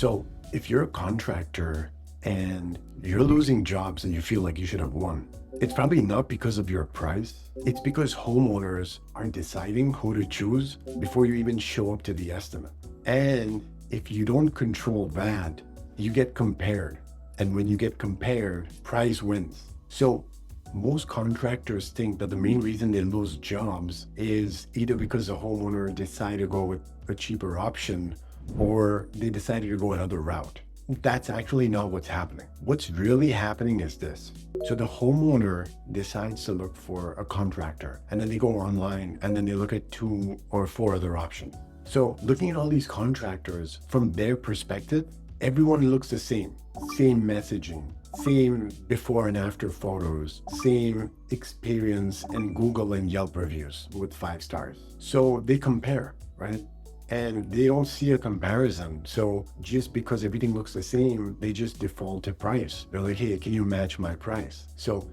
So if you're a contractor and you're losing jobs and you feel like you should have won, it's probably not because of your price. It's because homeowners are deciding who to choose before you even show up to the estimate. And if you don't control that, you get compared. And when you get compared, price wins. So most contractors think that the main reason they lose jobs is either because the homeowner decided to go with a cheaper option or they decided to go another route. That's actually not what's happening. What's really happening is this. So the homeowner decides to look for a contractor and then they go online and then they look at 2 or 4 other options. So looking at all these contractors from their perspective, everyone looks the same messaging, same before and after photos, same experience in Google and Yelp reviews with 5 stars. So they compare, right? And they don't see a comparison. So just because everything looks the same, they just default to price. They're like, hey, can you match my price? So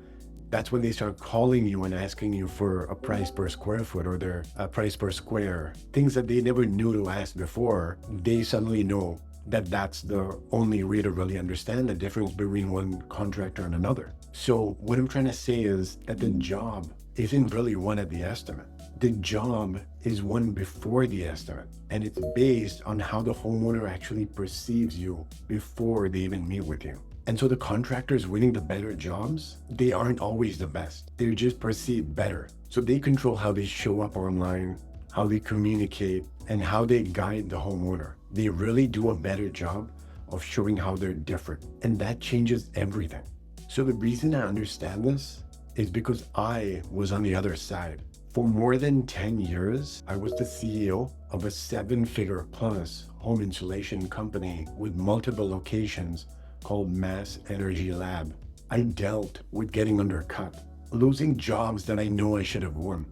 that's when they start calling you and asking you for a price per square foot or their price per square. Things that they never knew to ask before, they suddenly know that that's the only way to really understand the difference between one contractor and another. So what I'm trying to say is that the job isn't really won at the estimate. The job is won before the estimate, and it's based on how the homeowner actually perceives you before they even meet with you. And so the contractors winning the better jobs, they aren't always the best. They're just perceived better. So they control how they show up online, how they communicate, and how they guide the homeowner. They really do a better job of showing how they're different. And that changes everything. So the reason I understand this is because I was on the other side. For more than 10 years, I was the CEO of a 7-figure plus home insulation company with multiple locations called Mass Energy Lab. I dealt with getting undercut, losing jobs that I know I should have won.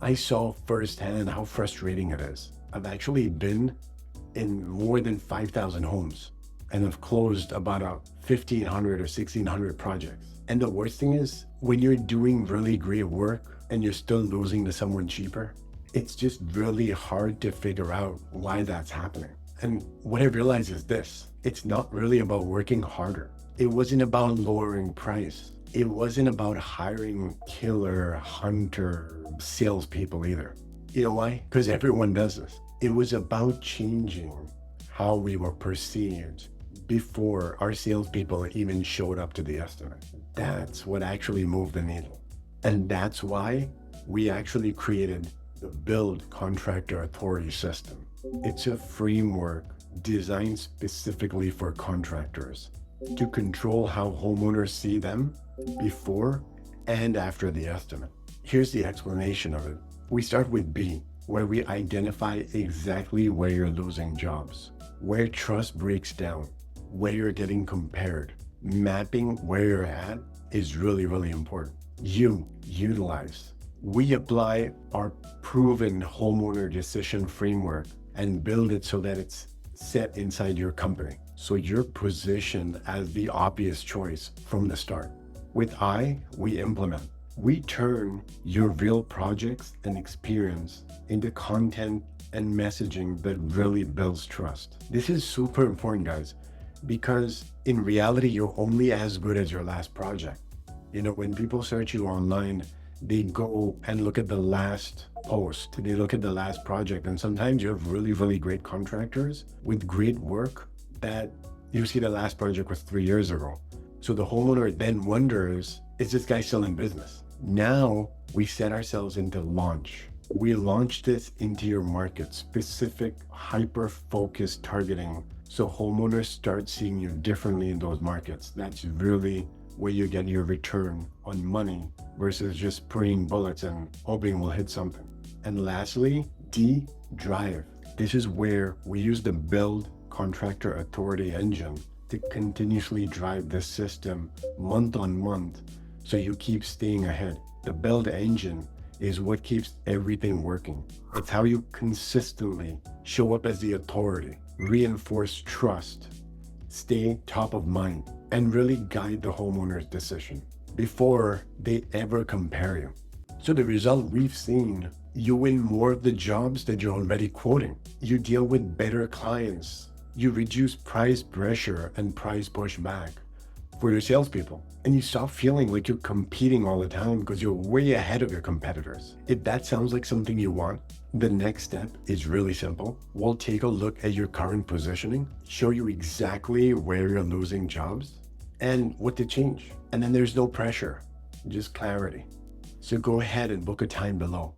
I saw firsthand how frustrating it is. I've actually been in more than 5,000 homes and I've closed about 1,500 or 1,600 projects. And the worst thing is, when you're doing really great work and you're still losing to someone cheaper, it's just really hard to figure out why that's happening. And what I realized is this: it's not really about working harder. It wasn't about lowering price. It wasn't about hiring killer hunter salespeople either. You know why? Because everyone does this. It was about changing how we were perceived before our salespeople even showed up to the estimate. That's what actually moved the needle. And that's why we actually created the Build Contractor Authority System. It's a framework designed specifically for contractors to control how homeowners see them before and after the estimate. Here's the explanation of it. We start with B, where we identify exactly where you're losing jobs, where trust breaks down, where you're getting compared. Mapping where you're at is really, really important. You utilize. We apply our proven homeowner decision framework and build it so that it's set inside your company. So you're positioned as the obvious choice from the start. With I, we implement. We turn your real projects and experience into content and messaging that really builds trust. This is super important, guys, because in reality, you're only as good as your last project. You know, when people search you online, they go and look at the last post, they look at the last project, and sometimes you have really, really great contractors with great work that you see the last project was 3 years ago. So the homeowner then wonders, is this guy still in business? Now we set ourselves into launch. We launch this into your market, specific, hyper-focused targeting. So homeowners start seeing you differently in those markets. That's really where you get your return on money versus just spraying bullets and hoping we'll hit something. And lastly, D, drive. This is where we use the Build Contractor Authority engine to continuously drive this system month on month so you keep staying ahead. The Build engine is what keeps everything working. It's how you consistently show up as the authority, reinforce trust, stay top of mind, and really guide the homeowner's decision before they ever compare you. So the result we've seen, you win more of the jobs that you're already quoting. You deal with better clients You reduce price pressure and price pushback for your salespeople. And you stop feeling like you're competing all the time because you're way ahead of your competitors. If that sounds like something you want, the next step is really simple. We'll take a look at your current positioning, show you exactly where you're losing jobs and what to change. And then there's no pressure, just clarity. So go ahead and book a time below.